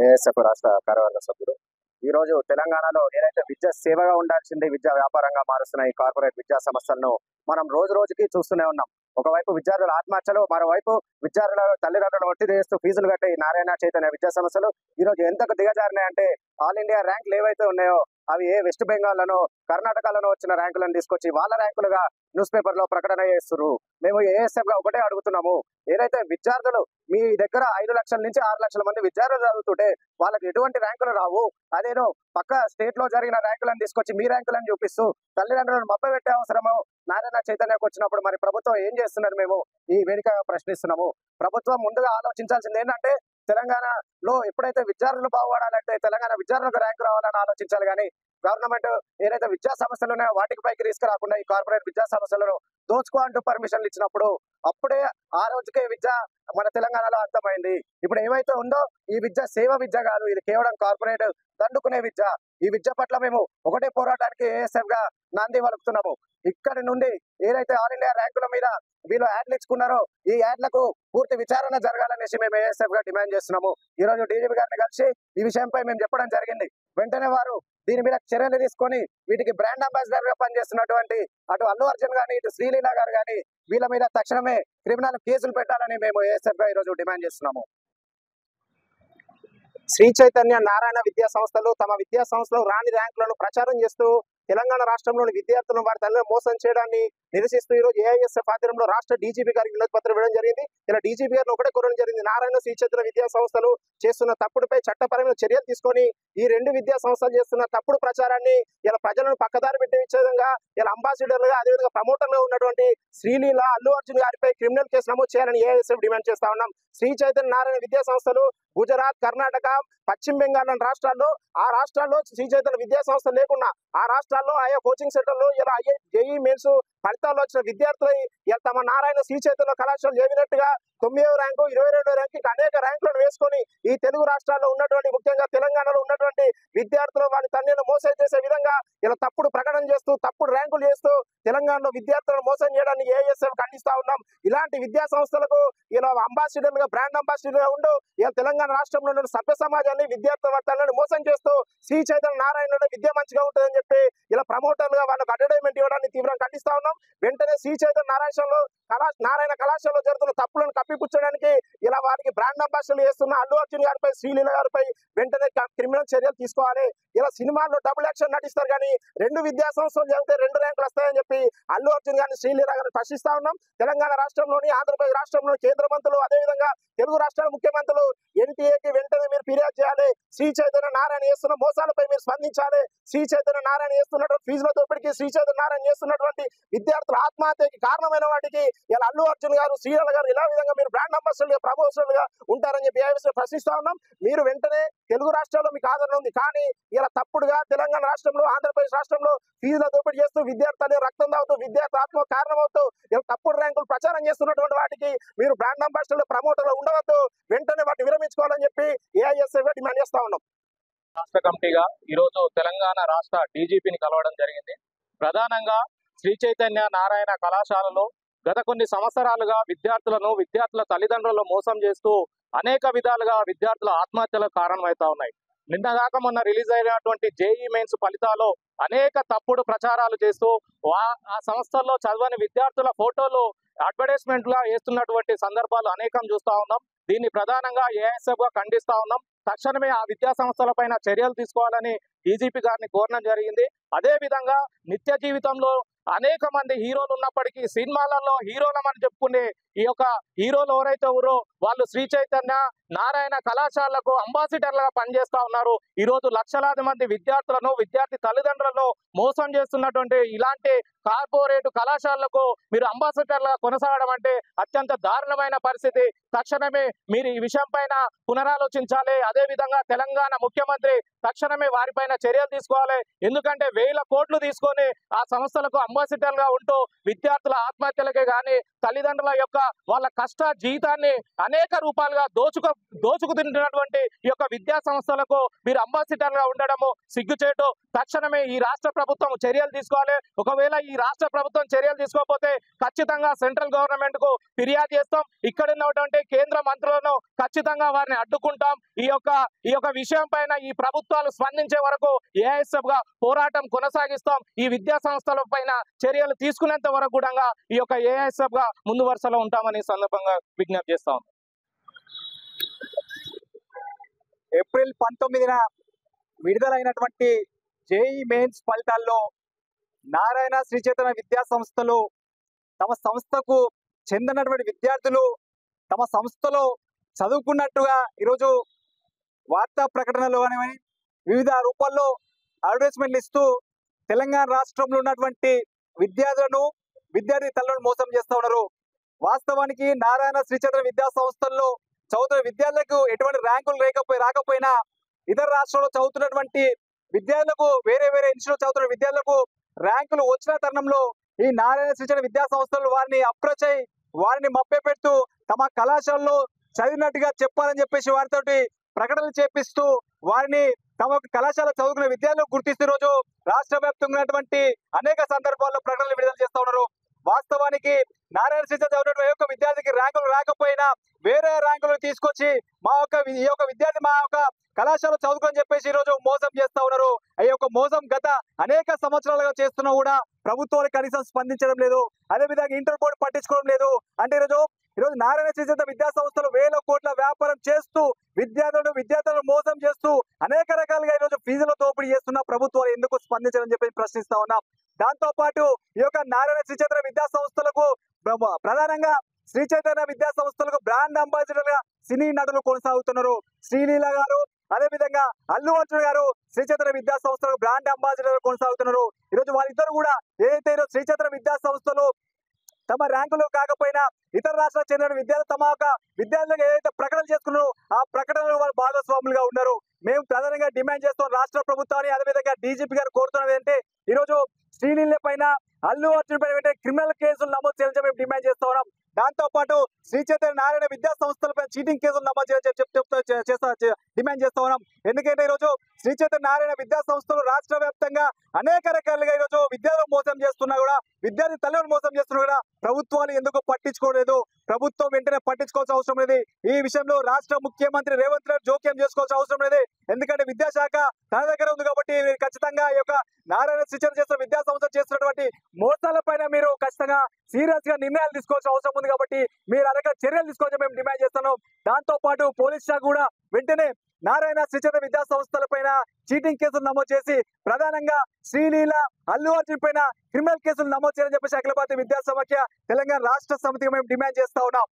ASF రాష్ట్ర కార్యవర్గ సభ్యుడు. ఈ రోజు తెలంగాణలో ఏదైతే విద్య సేవగా ఉండాల్సింది విద్యా వ్యాపారంగా మారుస్తున్న ఈ కార్పొరేట్ విద్యా సంస్థలను మనం రోజు రోజుకి చూస్తూనే ఉన్నాం. ఒకవైపు విద్యార్థుల ఆత్మహత్యలు, మరోవైపు విద్యార్థుల తల్లిదండ్రులు ఒత్తిడి చేస్తూ ఫీజులు కట్టే ఈ నారాయణ చైతన్య విద్యా సంస్థలు ఈ రోజు ఎంతకు దిగజారినాయంటే ఆల్ ఇండియా ర్యాంకులు ఏవైతే ఉన్నాయో అవి వెస్ట్ బెంగాల్లోనో కర్ణాటకలోనో వచ్చిన ర్యాంకులను తీసుకొచ్చి వాళ్ళ ర్యాంకులుగా న్యూస్ పేపర్ లో ప్రకటన చేస్తున్నారు. మేము ఏఎస్ఎఫ్ గా ఒకటే అడుగుతున్నాము, ఏదైతే విద్యార్థులు మీ దగ్గర 5 లక్షల నుంచి 6 లక్షల మంది విద్యార్థులు చదువుతుంటే వాళ్ళకి ఎటువంటి ర్యాంకులు రావు, అదేనో పక్క స్టేట్ లో జరిగిన ర్యాంకులను తీసుకొచ్చి మీ ర్యాంకులను చూపిస్తూ తల్లిదండ్రులను మభ్యపెట్టే అవసరము నారాయణ చైతన్యకు వచ్చినప్పుడు మరి ప్రభుత్వం ఏం చేస్తున్నారు? మేము ఈ వేదికగా ప్రశ్నిస్తున్నాము. ప్రభుత్వం ముందుగా ఆలోచించాల్సింది ఏంటంటే తెలంగాణలో ఎప్పుడైతే విద్యార్థులు బాగుపడాలంటే తెలంగాణ విద్యార్థులకు ర్యాంకు రావాలని ఆలోచించాలి. కానీ గవర్నమెంట్ ఏదైతే విద్యా సంస్థలు ఉన్నాయో వాటికి పైకి తీసుకురాకుండా ఈ కార్పొరేట్ విద్యా సంస్థలను దోచుకో అంటూ పర్మిషన్లు ఇచ్చినప్పుడు అప్పుడే ఆ రోజుకే విద్య మన తెలంగాణలో అర్థమైంది. ఇప్పుడు ఏమైతే ఉందో ఈ విద్య సేవ విద్య కాదు, ఇది కేవలం కార్పొరేట్ దండుకునే విద్య. ఈ విద్య పట్ల మేము ఒకటే పోరాటానికి ఏఎస్ఎఫ్ గా నాంది పలుకుతున్నాము. ఇక్కడి నుండి ఏదైతే ఆల్ ఇండియా ర్యాంకుల మీద వీళ్ళు యాడ్లు ఇచ్చుకున్నారో ఈ యాడ్లకు పూర్తి విచారణ జరగాలనేసి మేము ఏఎస్ఎఫ్ గా డిమాండ్ చేస్తున్నాము. ఈ రోజు డీజీపీ గారిని కలిసి ఈ విషయంపై మేము చెప్పడం జరిగింది. వెంటనే వారు దీని మీద చర్యలు తీసుకొని వీటికి బ్రాండ్ అంబాసిడర్ గా పనిచేస్తున్నటువంటి అటు అల్లు అర్జున్ గాని ఇటు శ్రీలీల గారు గాని వీళ్ళ మీద తక్షణమే క్రిమినల్ కేసులు పెట్టాలని మేము ఏఎస్ఎఫ్ గా ఈ రోజు డిమాండ్ చేస్తున్నాము. శ్రీ చైతన్య నారాయణ విద్యా సంస్థలు తమ విద్యా సంస్థలో రాని ర్యాంకులను ప్రచారం చేస్తూ తెలంగాణ రాష్ట్రంలోని విద్యార్థులను వారి తల్లిని మోసం చేయడాన్ని నిరసిస్తూ ఈ రోజు ఏఐఎస్ఎఫ్ ఆధ్వర్యంలో రాష్ట్ర డీజీపీ గారికి వినతి పత్రం ఇవ్వడం జరిగింది. ఇలా డీజీపీ గారిని ఒకటే కోరడం జరిగింది, నారాయణ శ్రీ చైతన్య విద్యా సంస్థలు చేస్తున్న తప్పుడుపై చట్టపరమైన చర్యలు తీసుకొని ఈ 2 విద్యా సంస్థలు చేస్తున్న తప్పుడు ప్రచారాన్ని ఇలా ప్రజలను పక్కదారి పెట్టే విధంగా ఇలా అంబాసిడర్లుగా అదేవిధంగా ప్రమోటర్లుగా ఉన్నటువంటి శ్రీలీల అల్లు అర్జున్ గారిపై క్రిమినల్ కేసు నమోదు చేయాలని ఏఐఎస్ఎఫ్ డిమాండ్ చేస్తా ఉన్నాం. శ్రీ చైతన్య నారాయణ విద్యా సంస్థలు గుజరాత్, కర్ణాటక, పశ్చిమ బెంగాల్ రాష్ట్రాల్లో ఆ రాష్ట్రాల్లో శ్రీ చైతన్య విద్యా సంస్థ లేకుండా ఆ రాష్ట్రాల్లో ఆయా కోచింగ్ సెంటర్లు ఇలా జేఈ మెయిన్స్ ఫలితాల్లో వచ్చిన విద్యార్థులు ఇలా తమ నారాయణ శ్రీ చైతన్య కళాశాల చేరినట్టుగా 9వ ర్యాంకు 22వ ర్యాంకు ఇంకా అనేక ర్యాంకులను వేసుకొని ఈ తెలుగు రాష్ట్రాల్లో ఉన్నటువంటి ముఖ్యంగా తెలంగాణలో ఉన్నటువంటి విద్యార్థులు వారి తల్లిని మోసం చేసే విధంగా ఇలా తప్పుడు ప్రకటన చేస్తూ తప్పుడు ర్యాంకులు చేస్తూ తెలంగాణలో విద్యార్థులను మోసం చేయడానికి ఏఎస్ఎఫ్ ఖండిస్తా ఉన్నాం. ఇలాంటి విద్యా సంస్థలకు ఇలా అంబాసిడర్లుగా బ్రాండ్ అంబాసిడర్గా ఉంటూ ఇలా తెలంగాణ రాష్ట్రంలో ఉన్న సభ్య సమాజాన్ని విద్యార్థుల తల్లిని మోసం చేస్తూ శ్రీ చైతన్య నారాయణ విద్య మంచిగా ఉంటుందని చెప్పి ఇలా ప్రమోటర్లుగా వాళ్ళకు అడ్వర్టైజ్మెంట్ ఇవ్వడానికి తీవ్రంగా ఖండిస్తా ఉన్నాం. వెంటనే శ్రీ చైతన్య నారాయణ కళాశాలలో జరుగుతున్న తప్పులను కప్పిపుచ్చడానికి ఇలా వారికి బ్రాండ్ అంబాసిడర్లు చేస్తున్న అల్లు అర్జున్ గారిపై శ్రీలీల గారిపై వెంటనే క్రిమినల్ చర్యలు తీసుకోవాలి. ఇలా సినిమాల్లో డబుల్ యాక్షన్ నటిస్తారు కానీ 2 విద్యా సంస్థలు జరిగితే 2 ర్యాంకులు వస్తాయని చెప్పి అల్లు అర్జున్ గారిని శ్రీలీల గారిని ప్రశ్నిస్తా ఉన్నాం. తెలంగాణ రాష్ట్రంలోని ఆంధ్రప్రదేశ్ రాష్ట్రంలోని కేంద్ర మంత్రులు అదేవిధంగా తెలుగు రాష్ట్రాల ముఖ్యమంత్రులు ఎన్టీఏకి వెంటనే మీరు ఫిర్యాదు చేయాలి. శ్రీ చైతన్య నారాయణ చేస్తున్న మోసాలపై మీరు స్పందించాలి. శ్రీ చైతన్య నారాయణ చేస్తున్నటువంటి ఫీజుల దోపిడికి, శ్రీ చైతన్య నారాయణ చేస్తున్నటువంటి విద్యార్థుల ఆత్మహత్యకి కారణమైన వాటికి ఇలా అల్లు అర్జున్ గారు శ్రీలీల గారు ఇలా విధంగా మీరు బ్రాండ్ అంబాసిడర్లుగా ప్రమోషన్లుగా ఉంటారని చెప్పి ప్రశ్నిస్తా ఉన్నాం. మీరు వెంటనే తెలుగు రాష్ట్రాల్లో మీకు ఆదరణ ఉంది కానీ ఇలా తప్పుడుగా తెలంగాణ రాష్ట్రంలో ఆంధ్రప్రదేశ్ రాష్ట్రంలో ఫీజుల దోపిడీ చేస్తూ విద్యార్థులు రక్తం తాగుతూ విద్యార్థి ఆత్మ కారణమవుతూ ఇలా తప్పుడు ర్యాంకులు ప్రచారం చేస్తున్నటువంటి వాటికి మీరు బ్రాండ్ అంబాసిడర్లు ప్రమోటర్లు ఉండవద్దు, వెంటనే వాటిని విరమించుకోవాలని చెప్పి ఏఐఎస్ఎఫ్ డిమాండ్ చేస్తా ఉన్నాం. రాష్ట్ర కమిటీగా ఈరోజు తెలంగాణ రాష్ట్ర డీజీపీని కలవడం జరిగింది. ప్రధానంగా శ్రీ చైతన్య నారాయణ కళాశాలలో గత కొన్ని సంవత్సరాలుగా విద్యార్థుల తల్లిదండ్రులను మోసం చేస్తూ అనేక విధాలుగా విద్యార్థుల ఆత్మహత్యలకు కారణమవుతా ఉన్నాయి. నిన్నగాక మొన్న రిలీజ్ అయినటువంటి జేఈ మెయిన్స్ ఫలితాల్లో అనేక తప్పుడు ప్రచారాలు చేస్తూ ఆ సంస్థల్లో చదవని విద్యార్థుల ఫోటోలు అడ్వర్టైజ్మెంట్ గా వేస్తున్నటువంటి సందర్భాలు అనేకం చూస్తా ఉన్నాం. దీన్ని ప్రధానంగా ఏఎస్ఎఫ్ గా ఖండిస్తా ఉన్నాం. తక్షణమే ఆ విద్యా సంస్థల పైన చర్యలు తీసుకోవాలని డీజీపీ గారిని కోరడం జరిగింది. అదే విధంగా నిత్య జీవితంలో అనేక మంది హీరోలు ఉన్నప్పటికీ సినిమాలలో హీరోలమని చెప్పుకునే ఈ యొక్క హీరోలు ఎవరైతే ఉన్నారో వాళ్ళు శ్రీ చైతన్య నారాయణ కళాశాలకు అంబాసిడర్లుగా పనిచేస్తా ఉన్నారు. ఈ రోజు లక్షలాది మంది విద్యార్థి తల్లిదండ్రులను మోసం చేస్తున్నటువంటి ఇలాంటి కార్పొరేట్ కళాశాలకు మీరు అంబాసిడర్లుగా కొనసాగడం అంటే అత్యంత దారుణమైన పరిస్థితి. తక్షణమే మీరు ఈ విషయం పైన పునరాలోచించాలి. అదే విధంగా తెలంగాణ ముఖ్యమంత్రి తక్షణమే వారిపైన పైన చర్యలు తీసుకోవాలి. ఎందుకంటే వేల కోట్లు తీసుకొని ఆ సంస్థలకు అంబాసిడర్ గా ఉంటూ విద్యార్థుల ఆత్మహత్యలకే గాని తల్లిదండ్రుల యొక్క వాళ్ళ కష్ట జీవితాన్ని అనేక రూపాలుగా దోచుకు తింటున్నటువంటి ఈ యొక్క విద్యా సంస్థలకు మీరు అంబాసిడర్ గా ఉండడము సిగ్గుచేటు. తక్షణమే ఈ రాష్ట్ర ప్రభుత్వం చర్యలు తీసుకోవాలి. ఒకవేళ ఈ రాష్ట్ర ప్రభుత్వం చర్యలు తీసుకోకపోతే ఖచ్చితంగా సెంట్రల్ గవర్నమెంట్ కు ఫిర్యాదు చేస్తాం. ఇక్కడ ఉన్నటువంటి కేంద్ర మంత్రులను ఖచ్చితంగా వారిని అడ్డుకుంటాం. ఈ యొక్క విషయం పైన ఈ ప్రభుత్వాలు స్పందించే వరకు ఏఐఎస్ఎఫ్ గా పోరాటం కొనసాగిస్తాం. ఈ విద్యా సంస్థల పైన చర్యలు తీసుకునేంత వరకు కూడా ఈ యొక్క ఏఐఎస్ఎఫ్ గా ముందు వరుసలో ఉంటామని సందర్భంగా విజ్ఞప్తి చేస్తాం. ఏప్రిల్ 19న విడుదలైనటువంటి జేఈ మెయిన్స్ ఫలితాల్లో నారాయణ శ్రీ చైతన్య విద్యా సంస్థలు తమ సంస్థకు చెందినటువంటి విద్యార్థులు తమ సంస్థలో చదువుకున్నట్టుగా ఈరోజు వార్తా ప్రకటనలు అనేవి వివిధ రూపాల్లో అడ్వర్టైజ్మెంట్లు ఇస్తూ తెలంగాణ రాష్ట్రంలో ఉన్నటువంటి విద్యార్థులను విద్యార్థి తల్లులను మోసం చేస్తూ ఉన్నారు. వాస్తవానికి నారాయణ శ్రీ చైతన్య విద్యా సంస్థల్లో చదువుతున్న విద్యార్థులకు ఎటువంటి ర్యాంకులు రాకపోయినా ఇతర రాష్ట్రాల్లో చదువుతున్నటువంటి విద్యార్థులకు వేరే ఇన్స్టిట్యూట్ చదువుతున్న విద్యార్థులకు ర్యాంకులు వచ్చిన తరుణంలో ఈ నారాయణ శ్రీ చైతన్య విద్యా సంస్థలు వారిని అప్రోచ్ అయ్యి వారిని మభ్యపెడుతూ తమ కళాశాలలో చదివినట్టుగా చెప్పాలని చెప్పేసి వారితోటి ప్రకటనలు చేపిస్తూ వారిని తమ కళాశాల చదువుకునే విద్యార్థులు గుర్తిస్తూ రోజు రాష్ట్ర వ్యాప్తంగా ఉన్నటువంటి అనేక సందర్భాల్లో ప్రకటనలు విడుదల చేస్తూ ఉన్నారు. వాస్తవానికి నారాయణ శ్రీ చదివినటువంటి ఏ ఒక్క విద్యార్థికి ర్యాంకులు రాకపోయినా వేరే ర్యాంకులు తీసుకొచ్చి ఈ యొక్క విద్యార్థి మా యొక్క కళాశాల చదువుకొని చెప్పేసి ఈ రోజు మోసం చేస్తా ఉన్నారు. ఈ యొక్క మోసం గత అనేక సంవత్సరాలుగా చేస్తున్నా కూడా ప్రభుత్వాలు కనీసం స్పందించడం లేదు. అదేవిధంగా ఇంటర్ బోర్డు పట్టించుకోవడం లేదు. అంటే ఈరోజు నారాయణ శ్రీ చైతన్య విద్యా సంస్థలు వేల కోట్ల వ్యాపారం చేస్తూ విద్యార్థులను మోసం చేస్తూ అనేక రకాలుగా ఈరోజు ఫీజుల దోపిడీ చేస్తున్న ప్రభుత్వాలు ఎందుకు స్పందించడం చెప్పి ప్రశ్నిస్తా ఉన్నాం. దాంతో పాటు ఈ యొక్క నారాయణ శ్రీ చైతన్య విద్యా సంస్థలకు ప్రధానంగా శ్రీ చైతన్య విద్యా సంస్థలకు బ్రాండ్ అంబాసిడర్ గా సినీ నటులు కొనసాగుతున్నారు. శ్రీలీల గారు అదేవిధంగా అల్లు అర్జున్ గారు శ్రీ చైతన్య విద్యా సంస్థలకు బ్రాండ్ అంబాసిడర్ కొనసాగుతున్నారు. ఈరోజు వారిద్దరు కూడా ఏదైతే శ్రీ చైతన్య విద్యా సంస్థలు తమ ర్యాంకులు కాకపోయినా ఇతర రాష్ట్రాలకు చెందిన విద్యార్థులు తమ యొక్క విద్యార్థులకు ఏదైతే ప్రకటనలు చేసుకున్నారో ఆ ప్రకటనలు వారు భాగస్వాములుగా ఉన్నారు. మేము ప్రధానంగా డిమాండ్ చేస్తాం రాష్ట్ర ప్రభుత్వాన్ని అదేవిధంగా డీజీపీ గారు కోరుతున్నది ఏంటంటే ఈరోజు శ్రీలీల పైన అల్లు అర్జున్ పైన క్రిమినల్ కేసులు నమోదు చేయాలని మేము డిమాండ్ చేస్తా ఉన్నాం. దాంతో పాటు శ్రీ చైతన్య నారాయణ విద్యా సంస్థలపై చీటింగ్ కేసులు నమోదు చేయాలని డిమాండ్ చేస్తా ఉన్నాం. ఎందుకంటే ఈరోజు శ్రీ చైతన్య నారాయణ విద్యా సంస్థలు రాష్ట్ర వ్యాప్తంగా అనేక రకాలుగా ఈరోజు విద్యార్థులు మోసం చేస్తున్నా కూడా విద్యార్థి తల్లిని మోసం చేస్తున్నా కూడా ప్రభుత్వాలు ఎందుకు పట్టించుకోలేదు. ప్రభుత్వం వెంటనే పట్టించుకోవాల్సిన అవసరం లేదు. ఈ విషయంలో రాష్ట్ర ముఖ్యమంత్రి రేవంత్ రెడ్డి జోక్యం చేసుకోవాల్సిన అవసరం లేదు. ఎందుకంటే విద్యాశాఖ తన దగ్గర ఉంది కాబట్టి ఖచ్చితంగా ఈ యొక్క నారాయణ శ్రీ చైతన్య చేస్తున్న విద్యా సంస్థ చేస్తున్నటువంటి మోసాల పైన మీరు ఖచ్చితంగా సీరియస్ గా నిర్ణయాలు తీసుకోవాల్సిన అవసరం ఉంది కాబట్టి మీరు అనేక చర్యలు తీసుకోవాలని మేము డిమాండ్ చేస్తున్నాం. దాంతో పాటు పోలీస్ శాఖ కూడా వెంటనే నారాయణ శ్రీ చైతన్య విద్యా సంస్థల పైన చీటింగ్ కేసులు నమోదు చేసి ప్రధానంగా శ్రీలీల అల్లు అర్జున్ పైన క్రిమినల్ కేసులు నమోదు చేయాలని చెప్పేసి అఖిల భారతీయ విద్యా సమాఖ్య తెలంగాణ రాష్ట్ర సమితిగా మేము డిమాండ్ చేస్తా ఉన్నాం.